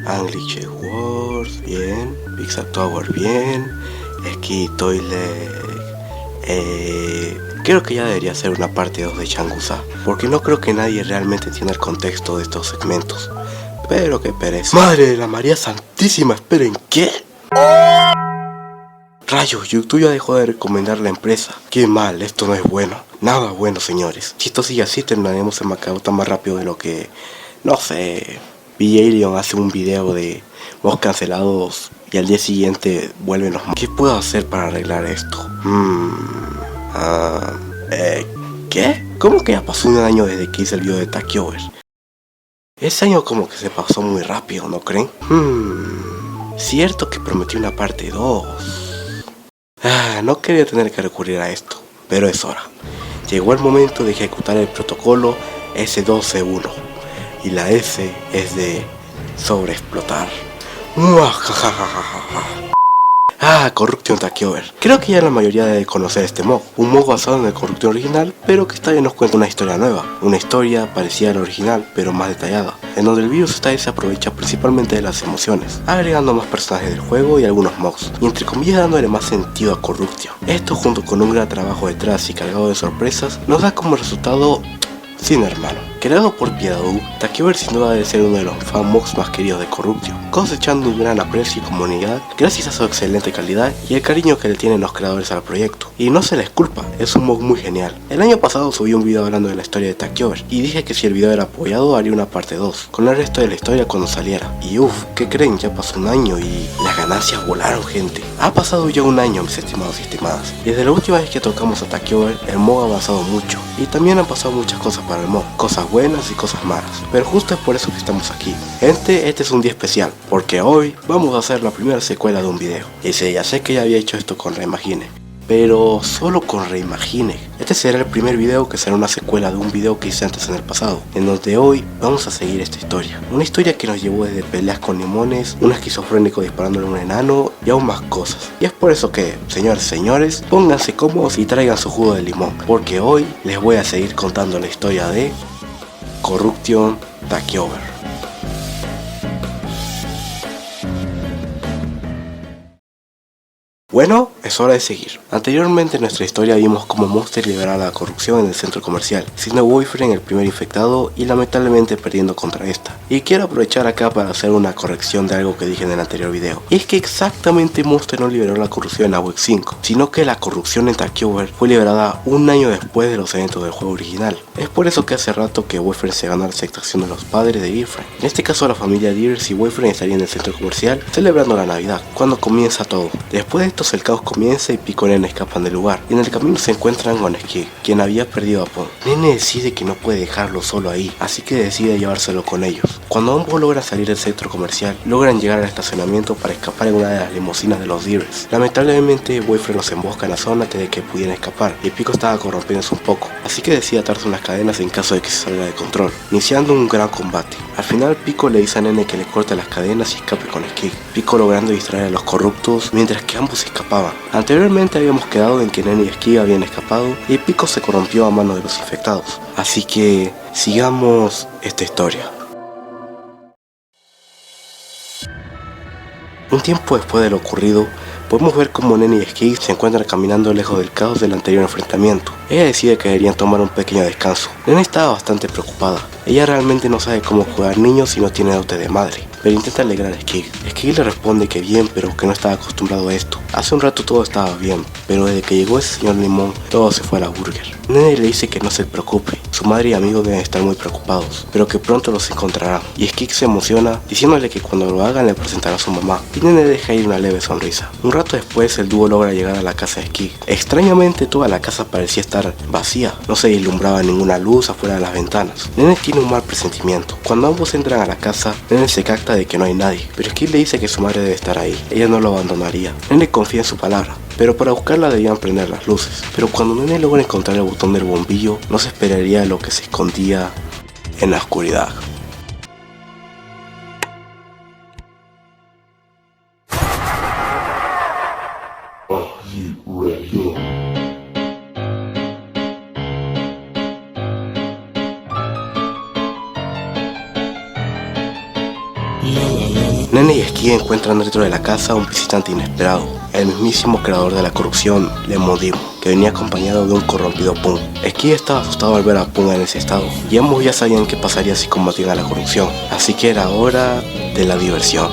Angry World, bien. Pizza Tower, bien. Ski Toilet. Creo que ya debería ser una parte 2 de Changusa, porque no creo que nadie realmente entienda el contexto de estos segmentos. Pero qué pereza. ¡Madre de la María Santísima! ¿Esperen qué? Rayos, YouTube ya dejó de recomendar la empresa. Qué mal, esto no es bueno. Nada bueno, señores. Si esto sigue así, terminaremos en Macauta más rápido de lo que... No sé... Alien hace un video de mods cancelados y al día siguiente vuelven los mods. ¿Qué puedo hacer para arreglar esto? ¿Qué? ¿Cómo que ya pasó un año desde que hice el video de Takiover? Ese año como que se pasó muy rápido, ¿no creen? Cierto que prometí una parte 2. No quería tener que recurrir a esto, pero es hora. Llegó el momento de ejecutar el protocolo S12-1 y la S es de sobreexplotar. Corruption Takeover. Creo que ya la mayoría debe conocer este mod, un mod basado en el Corruption original, pero que esta vez nos cuenta una historia nueva, una historia parecida a la original, pero más detallada, en donde el virus esta vez se aprovecha principalmente de las emociones, agregando más personajes del juego y algunos mods, y entre comillas dándole más sentido a Corruption. Esto junto con un gran trabajo detrás y cargado de sorpresas, nos da como resultado Sin Hermano. Creado por Piedadu, Takeover sin duda debe ser uno de los fanmods más queridos de Corruption, cosechando un gran aprecio y comunidad gracias a su excelente calidad y el cariño que le tienen los creadores al proyecto. Y no se les culpa, es un mod muy genial. El año pasado subí un video hablando de la historia de Takeover y dije que si el video era apoyado haría una parte 2, con el resto de la historia cuando saliera. Y ¿qué creen? Ya pasó un año y las ganancias volaron, gente. Ha pasado ya un año, mis estimados y estimadas. Desde la última vez que tocamos a Takeover, el mod ha avanzado mucho y también han pasado muchas cosas para el mod, cosas buenas y cosas malas, pero justo es por eso que estamos aquí. Gente, este es un día especial, porque hoy vamos a hacer la primera secuela de un video. Y sí, ya sé que ya había hecho esto con Reimagine, pero solo con Reimagine. Este será el primer video que será una secuela de un video que hice antes en el pasado, en donde hoy vamos a seguir esta historia. Una historia que nos llevó desde peleas con limones, un esquizofrénico disparándole a un enano y aún más cosas. Y es por eso que, señores, pónganse cómodos y traigan su jugo de limón, porque hoy les voy a seguir contando la historia de Corruption Takeover. Bueno, es hora de seguir. Anteriormente en nuestra historia vimos cómo Monster liberaba la corrupción en el centro comercial, siendo Boyfriend el primer infectado y lamentablemente perdiendo contra esta. Y quiero aprovechar acá para hacer una corrección de algo que dije en el anterior video. Y es que exactamente Monster no liberó la corrupción en AWEX 5, sino que la corrupción en Takeover fue liberada un año después de los eventos del juego original. Es por eso que hace rato que Boyfriend se ganó la aceptación de los padres de Boyfriend. En este caso la familia Deers y Boyfriend estarían en el centro comercial celebrando la Navidad, cuando comienza todo. Después de esto el caos comienza y Pico y Nene escapan del lugar, y en el camino se encuentran con Ski, quien había perdido a Pon. Nene decide que no puede dejarlo solo ahí, así que decide llevárselo con ellos. Cuando ambos logran salir del centro comercial, logran llegar al estacionamiento para escapar en una de las limusinas de los Deers. Lamentablemente, Boyfriend los embosca en la zona antes de que pudieran escapar, y Pico estaba corrompiéndose un poco, así que decide atarse unas cadenas en caso de que se salga de control, iniciando un gran combate. Al final, Pico le dice a Nene que le corte las cadenas y escape con Ski, Pico logrando distraer a los corruptos mientras que ambos escapaban. Anteriormente habíamos quedado en que Nene y Ski habían escapado y Pico se corrompió a mano de los infectados. Así que sigamos esta historia. Un tiempo después de lo ocurrido, podemos ver cómo Nene y Ski se encuentran caminando lejos del caos del anterior enfrentamiento. Ella decide que deberían tomar un pequeño descanso. Nene estaba bastante preocupada. Ella realmente no sabe cómo cuidar niños si no tiene dote de madre, pero intenta alegrar a Ski. Ski le responde que bien, pero que no estaba acostumbrado a esto. Hace un rato todo estaba bien, pero desde que llegó ese señor Limón, todo se fue a la burger. Nene le dice que no se preocupe, su madre y amigos deben estar muy preocupados, pero que pronto los encontrarán. Y Ski se emociona, diciéndole que cuando lo hagan le presentará a su mamá, y Nene deja ir una leve sonrisa. Un rato después el dúo logra llegar a la casa de Ski. Extrañamente toda la casa parecía estar vacía, no se vislumbraba ninguna luz afuera de las ventanas. Nene tiene un mal presentimiento. Cuando ambos entran a la casa, Nene se capta de que no hay nadie, pero Ski le dice que su madre debe estar ahí, ella no lo abandonaría. Nene confía en su palabra, pero para buscarla debían prender las luces. Pero cuando Nene logra encontrar el botón del bombillo, no se esperaría lo que se escondía en la oscuridad. Nene y Ski encuentran dentro de la casa a un visitante inesperado, el mismísimo creador de la corrupción, Lemon Dimo, que venía acompañado de un corrompido Pum. Ski estaba asustado al ver a Pum en ese estado, y ambos ya sabían qué pasaría si combatían a la corrupción, así que era hora de la diversión.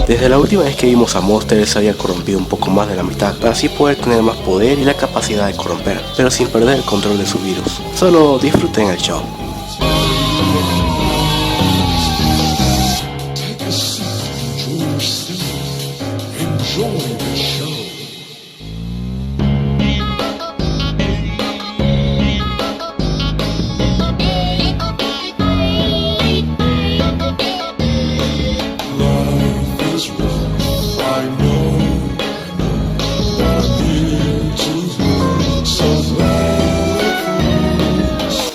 Desde la última vez que vimos a Monster, él se había corrompido un poco más de la mitad, para así poder tener más poder y la capacidad de corromper, pero sin perder el control de su virus. Solo disfruten el show.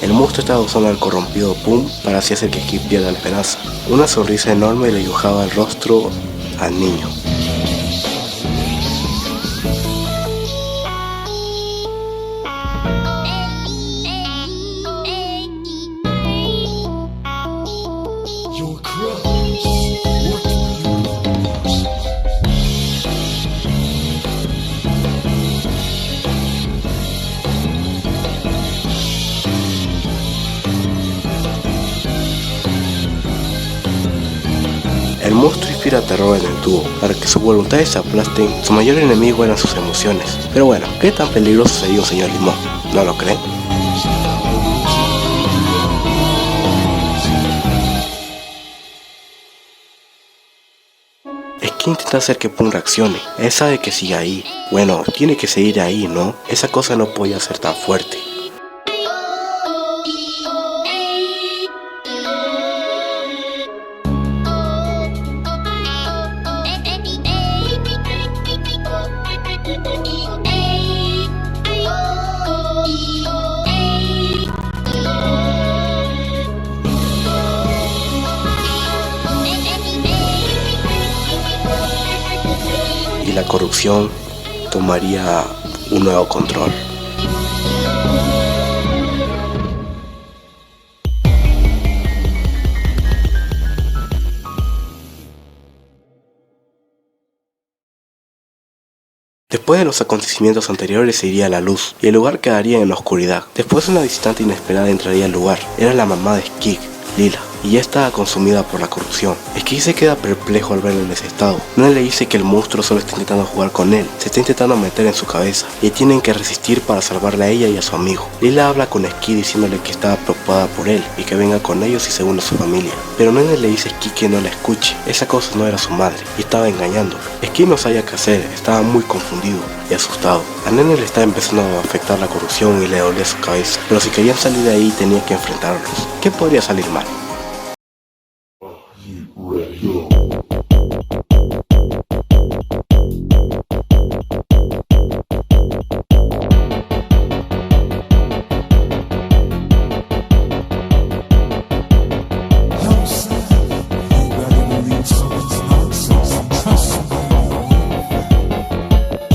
El monstruo estaba usando al corrompido Pum para así hacer que Skip pierda la esperanza. Una sonrisa enorme le dibujaba el rostro al niño. El monstruo inspira terror en el dúo, para que sus voluntades se aplasten. Su mayor enemigo eran sus emociones. Pero bueno, ¿qué tan peligroso sería un señor Limón? ¿No lo creen? Ski intenta hacer que Pum reaccione. Él sabe que sigue ahí. Bueno, tiene que seguir ahí, ¿no? Esa cosa no podía ser tan fuerte. Y la corrupción tomaría un nuevo control. Después de los acontecimientos anteriores se iría la luz y el lugar quedaría en la oscuridad. Después una visitante inesperada entraría al lugar. Era la mamá de Skik, Lila, y ya estaba consumida por la corrupción. Skik se queda perplejo al verla en ese estado. No le dice que el monstruo solo está intentando jugar con él, se está intentando meter en su cabeza y tienen que resistir para salvarle a ella y a su amigo. Lila habla con Skik diciéndole que estaba preocupada por él y que venga con ellos y se une a su familia. Pero Nene le dice a Skik que no la escuche, esa cosa no era su madre y estaba engañándolo. Skik no sabía qué hacer, estaba muy confundido y asustado. A Nene le estaba empezando a afectar la corrupción y le dolía su cabeza, pero si querían salir de ahí tenían que enfrentarlos. ¿Qué podría salir mal?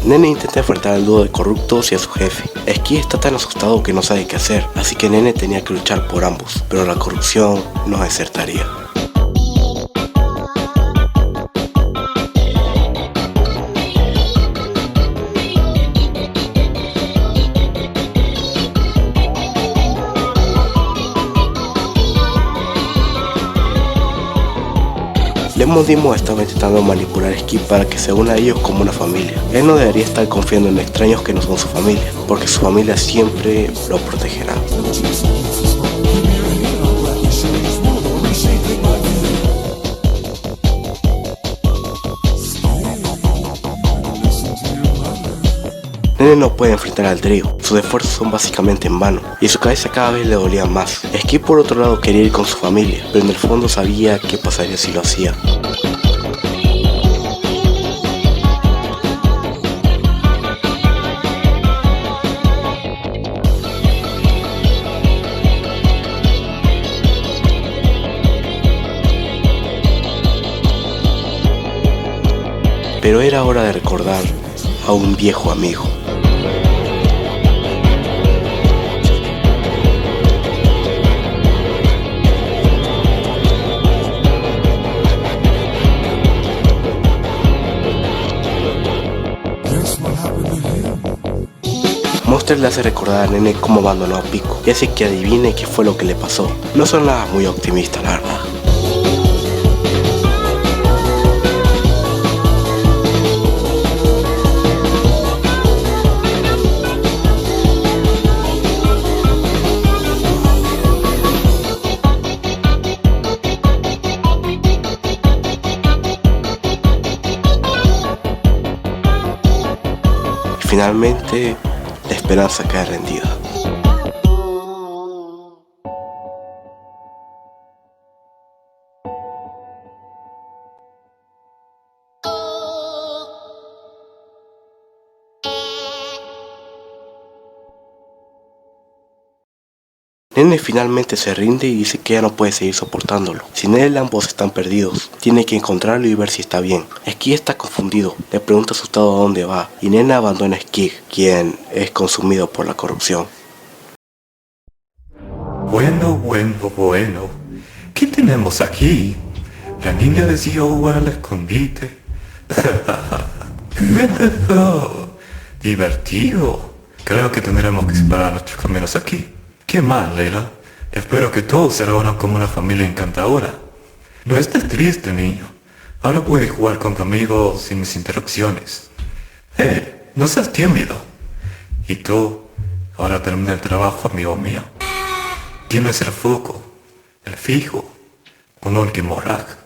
Nene intenta enfrentar al dúo de corruptos y a su jefe. Skik está tan asustado que no sabe qué hacer, así que Nene tenía que luchar por ambos, pero la corrupción no desertaría. Lemon Dimo estaba intentando manipular a Skip para que se una a ellos como una familia. Él no debería estar confiando en extraños que no son su familia, porque su familia siempre lo protegerá. Nene no puede enfrentar al trío, sus esfuerzos son básicamente en vano, y su cabeza cada vez le dolía más. Skip por otro lado quería ir con su familia, pero en el fondo sabía qué pasaría si lo hacía. pero era hora de recordar a un viejo amigo. Monster le hace recordar a Nene cómo abandonó a Pico y hace que adivine qué fue lo que le pasó. No son nada muy optimistas, la verdad. Finalmente, la esperanza cae rendida. Nene finalmente se rinde y dice que ya no puede seguir soportándolo. Sin él ambos están perdidos. Tiene que encontrarlo y ver si está bien. Skig está confundido, le pregunta asustado a dónde va y Nene abandona a Skig, quien es consumido por la corrupción. Bueno. ¿Qué tenemos aquí? La niña decidió jugar al escondite. Divertido. Creo que tendremos que separar nuestros caminos aquí. ¿Qué más, Leila? Espero que todos se reúnan como una familia encantadora. No estés triste, niño. Ahora puedes jugar con tu amigo sin mis interrupciones. No seas tímido. Y tú, ahora termina el trabajo, amigo mío. Tienes el foco, el fijo, un último rack.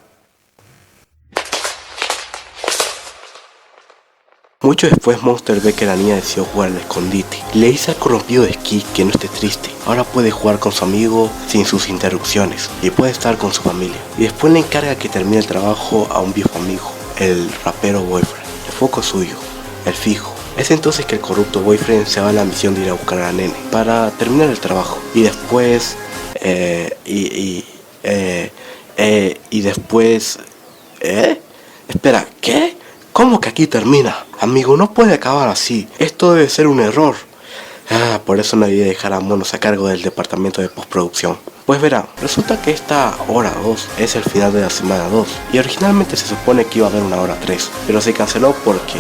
Mucho después Monster ve que la niña decidió jugar al escondite y le dice al corrompido de Skig que no esté triste. Ahora puede jugar con su amigo sin sus interrupciones y puede estar con su familia. Y después le encarga que termine el trabajo a un viejo amigo, el rapero Boyfriend. El foco es suyo, el fijo. Es entonces que el corrupto Boyfriend se va a la misión de ir a buscar a Nene para terminar el trabajo. Y después... Espera, ¿qué? ¿Cómo que aquí termina? Amigo, no puede acabar así. Esto debe ser un error. Por eso no debí dejar a Monos a cargo del departamento de postproducción. Pues verán, resulta que esta hora 2 es el final de la semana 2 y originalmente se supone que iba a haber una hora 3, pero se canceló porque...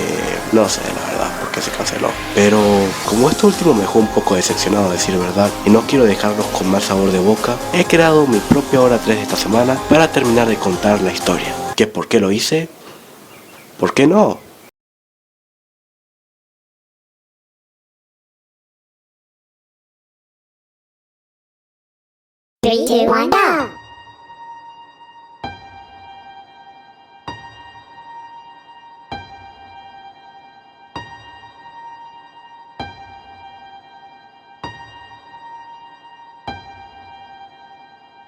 no sé la verdad por qué se canceló. Pero como esto último me dejó un poco decepcionado a decir verdad y no quiero dejarlos con mal sabor de boca, he creado mi propia hora 3 de esta semana para terminar de contar la historia. ¿Qué por qué lo hice? ¿Por qué no? Three, two, one, go!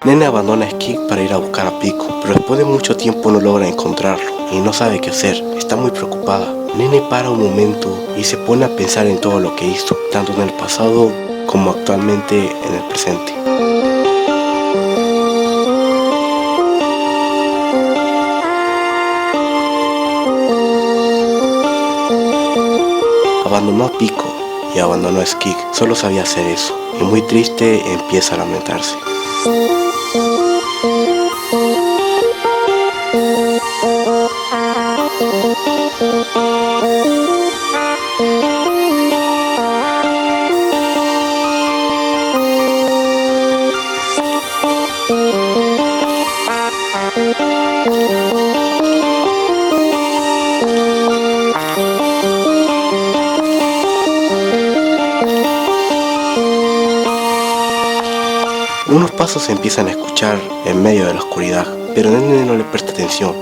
Nene abandona a Skig para ir a buscar a Pico, pero después de mucho tiempo no logra encontrarlo y no sabe qué hacer, está muy preocupada. Nene para un momento y se pone a pensar en todo lo que hizo, tanto en el pasado como actualmente en el presente. Abandonó a Pico y abandonó a Skig, solo sabía hacer eso, y muy triste empieza a lamentarse. Unos pasos se empiezan a escuchar en medio de la oscuridad, pero Nene no le presta atención.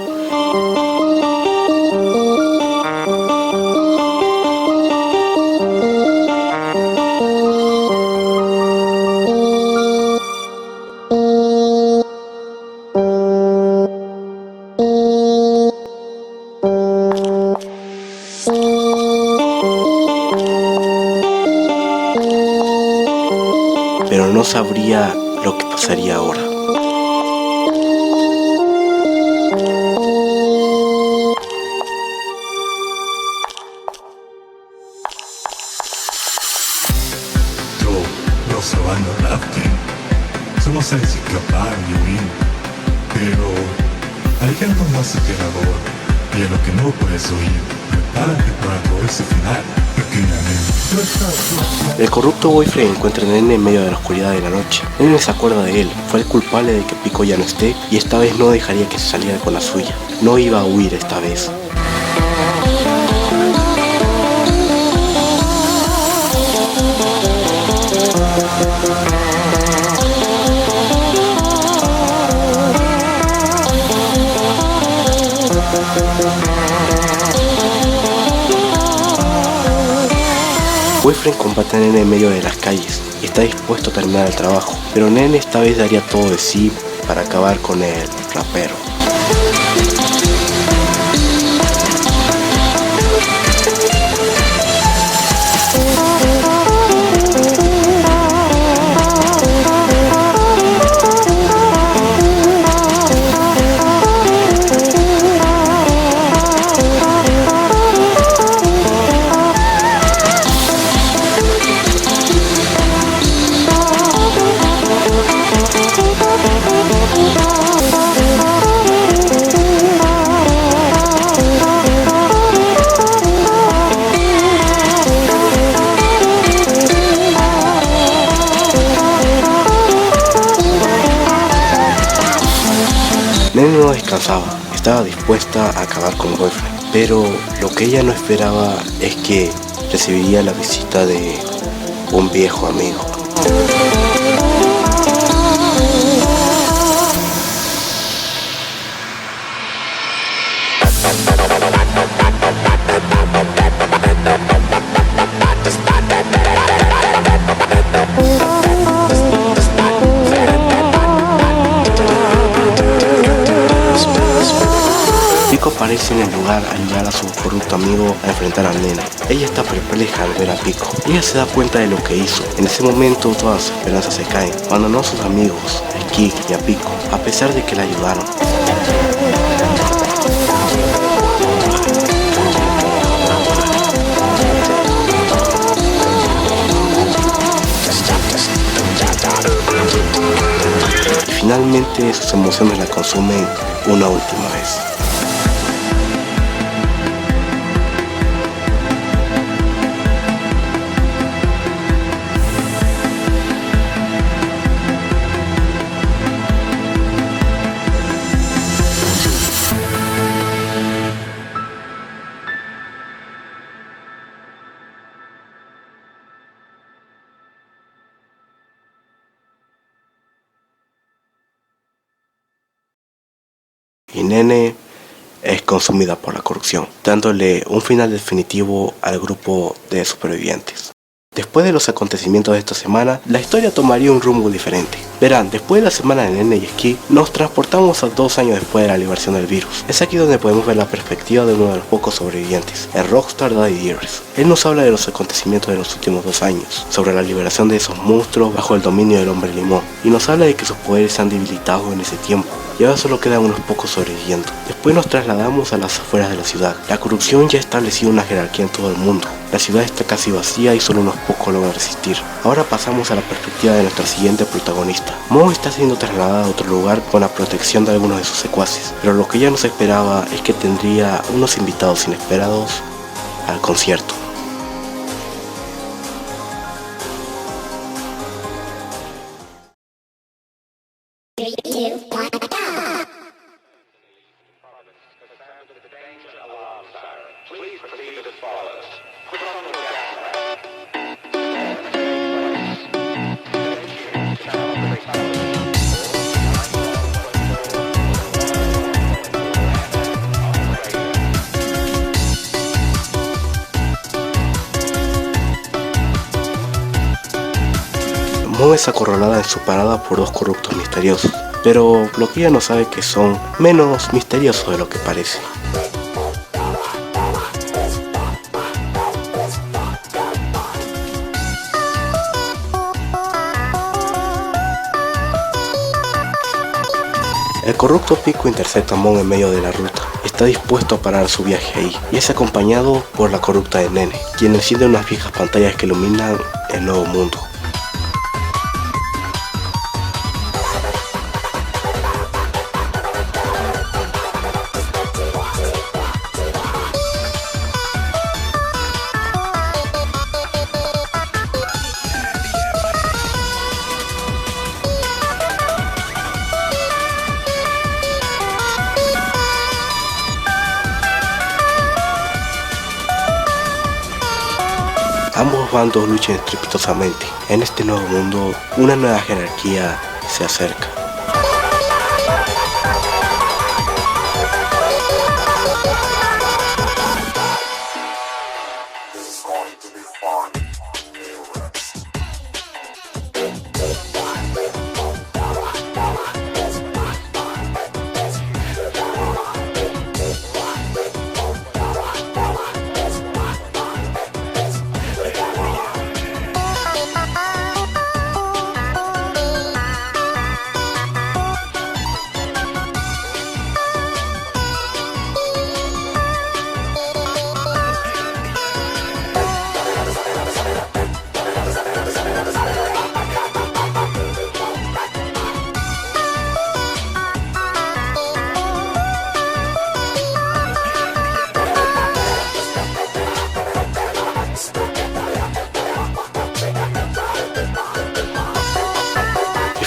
Pero no sabría lo que pasaría ahora. Pero hay algo más aterrador, y a lo que no puedes oír. Prepárate para todo ese final, pequeña nena. El corrupto boyfriend encuentra a Nene en medio de la oscuridad de la noche. Nene se acuerda de él, fue el culpable de que Pico ya no esté y esta vez no dejaría que se saliera con la suya. No iba a huir esta vez. Boyfriend combate a Nene en medio de las calles y está dispuesto a terminar el trabajo, pero Nene esta vez daría todo de sí para acabar con el rapero. Nene no descansaba, estaba dispuesta a acabar con Boyfriend, pero lo que ella no esperaba es que recibiría la visita de un viejo amigo. Pico aparece en el lugar al ayudar a su corrupto amigo a enfrentar al Nene. Ella está perpleja al ver a Pico. Ella se da cuenta de lo que hizo. En ese momento todas sus esperanzas se caen. Abandonó a sus amigos, a Kik y a Pico, a pesar de que la ayudaron. Y finalmente sus emociones la consumen una última vez. Y Nene es consumida por la corrupción, dándole un final definitivo al grupo de supervivientes. Después de los acontecimientos de esta semana, la historia tomaría un rumbo diferente. Verán, después de la semana de Nene y Ski, nos transportamos a 2 años después de la liberación del virus. Es aquí donde podemos ver la perspectiva de uno de los pocos sobrevivientes, el rockstar Daddy Dearest. Él nos habla de los acontecimientos de los últimos 2 años, sobre la liberación de esos monstruos bajo el dominio del hombre limón, y nos habla de que sus poderes se han debilitado en ese tiempo, y ahora solo quedan unos pocos sobreviviendo. Después nos trasladamos a las afueras de la ciudad. La corrupción ya ha establecido una jerarquía en todo el mundo. La ciudad está casi vacía y solo unos pocos logran resistir. Ahora pasamos a la perspectiva de nuestra siguiente protagonista. Mo está siendo trasladada a otro lugar con la protección de algunos de sus secuaces, pero lo que ella no se esperaba es que tendría unos invitados inesperados al concierto. Mo es acorralada en su parada por 2 corruptos misteriosos, pero lo que ella no sabe que son menos misteriosos de lo que parece. El corrupto Pico intercepta a Mon en medio de la ruta. Está dispuesto a parar su viaje ahí, y es acompañado por la corrupta de Nene, quien enciende unas viejas pantallas que iluminan el nuevo mundo. ambos bandos luchan estrepitosamente. En este nuevo mundo, una nueva jerarquía se acerca.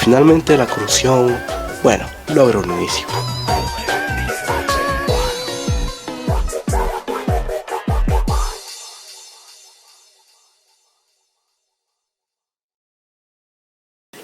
Finalmente la corrupción, bueno, logra un inicio.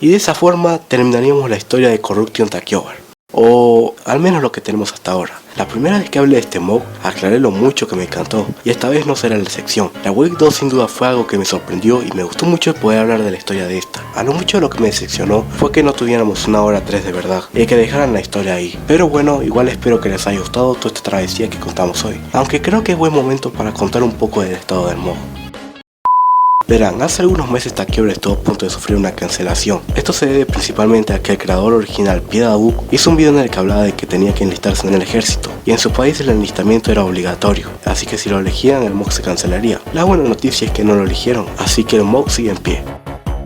Y de esa forma terminaríamos la historia de Corruption Takeover, o al menos lo que tenemos hasta ahora. La primera vez que hablé de este mod, aclaré lo mucho que me encantó, y esta vez no será la excepción. La Week 2 sin duda fue algo que me sorprendió y me gustó mucho poder hablar de la historia de esta. A lo mucho lo que me decepcionó fue que no tuviéramos una hora 3 de verdad, y que dejaran la historia ahí. Pero bueno, igual espero que les haya gustado toda esta travesía que contamos hoy. Aunque creo que es buen momento para contar un poco del estado del mod. Verán, hace algunos meses Takeover estuvo a punto de sufrir una cancelación. Esto se debe principalmente a que el creador original, Piedaboo, hizo un video en el que hablaba de que tenía que enlistarse en el ejército, y en su país el enlistamiento era obligatorio, así que si lo elegían el mod se cancelaría. La buena noticia es que no lo eligieron, así que el mod sigue en pie.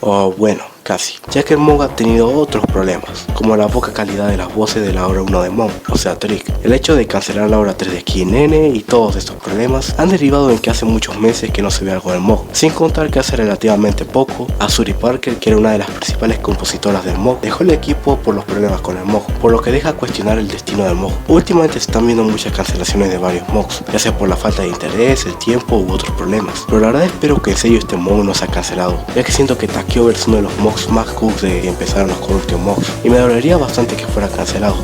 O bueno, casi, ya que el mod ha tenido otros problemas, como la poca calidad de las voces de la hora 1 de Mon, o sea Trick. El hecho de cancelar la hora 3 de KNN y todos estos problemas han derivado en que hace muchos meses que no se ve algo del mod, sin contar que hace relativamente poco, Azuri Parker, que era una de las principales compositoras del mod, dejó el equipo por los problemas con el mod, por lo que deja cuestionar el destino del mod. Últimamente se están viendo muchas cancelaciones de varios mods, ya sea por la falta de interés, el tiempo u otros problemas, pero la verdad espero que en serio este mod no se ha cancelado, ya que siento que Takeover es uno de los mods más cool de que empezaron los Corruption mods, y me dolería bastante que fuera cancelado.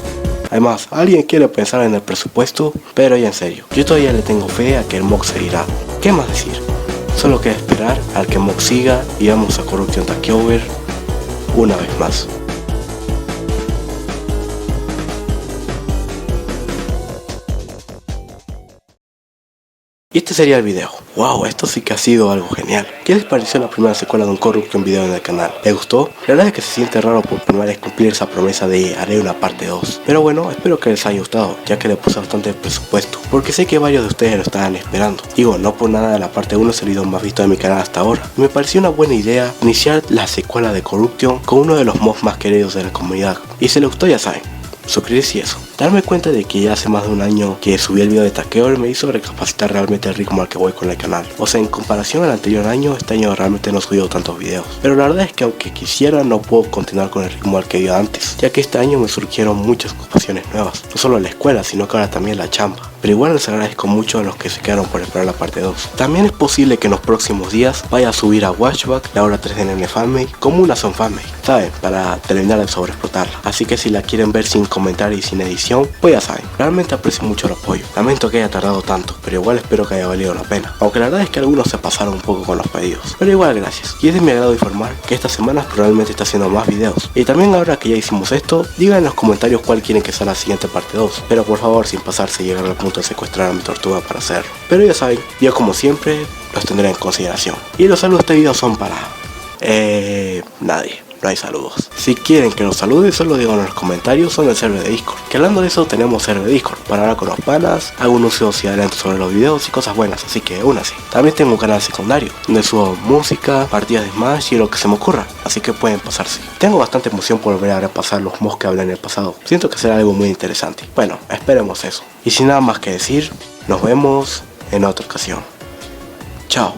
Además, alguien quiere pensar en el presupuesto, pero ya en serio, yo todavía le tengo fe a que el mod seguirá. ¿Qué más decir? Solo queda esperar al que el mod siga y vamos a Corruption Takeover una vez más. Y este sería el video. Wow, esto sí que ha sido algo genial. ¿Qué les pareció la primera secuela de un Corruption video en el canal? ¿Les gustó? La verdad es que se siente raro por primera vez cumplir esa promesa de haré una parte 2. Pero bueno, espero que les haya gustado, ya que le puse bastante presupuesto, porque sé que varios de ustedes lo estaban esperando. Digo, no por nada la parte 1 es el video más visto de mi canal hasta ahora. Y me pareció una buena idea iniciar la secuela de Corruption con uno de los mods más queridos de la comunidad. Y si les gustó ya saben, suscribirse y eso. Darme cuenta de que ya hace más de un año que subí el video de Takeover me hizo recapacitar realmente el ritmo al que voy con el canal. O sea, en comparación al anterior año, este año realmente no he subido tantos videos. Pero la verdad es que aunque quisiera no puedo continuar con el ritmo al que iba antes, ya que este año me surgieron muchas ocupaciones nuevas. No solo la escuela, sino que ahora también la chamba. Pero igual les agradezco mucho a los que se quedaron por esperar la parte 2. También es posible que en los próximos días vaya a subir a Watchback la hora 3 de NN Fanmade como una son fanmade, ¿saben? Para terminar de sobreexplotarla. Así que si la quieren ver sin comentar y sin edición, pues ya saben. Realmente aprecio mucho el apoyo. Lamento que haya tardado tanto, pero igual espero que haya valido la pena. Aunque la verdad es que algunos se pasaron un poco con los pedidos. Pero igual gracias. Y es de mi agrado informar que estas semanas probablemente está haciendo más videos. Y también ahora que ya hicimos esto, digan en los comentarios cuál quieren que sea la siguiente parte 2. Pero por favor sin pasarse y llegar al punto de secuestrar a mi tortuga para hacerlo. Pero ya saben, yo como siempre los tendré en consideración. Y los saludos de este video son para... nadie. No hay saludos. Si quieren que los salude, solo digan en los comentarios son el server de Discord. Que hablando de eso, tenemos server de Discord para hablar con los panas, hago anuncios y adelanto sobre los videos y cosas buenas, así que únanse. También tengo un canal secundario, donde subo música, partidas de Smash y lo que se me ocurra, así que pueden pasarse. Tengo bastante emoción por volver a repasar los mods que hablé en el pasado. Siento que será algo muy interesante. Bueno, esperemos eso. Y sin nada más que decir, nos vemos en otra ocasión. Chao.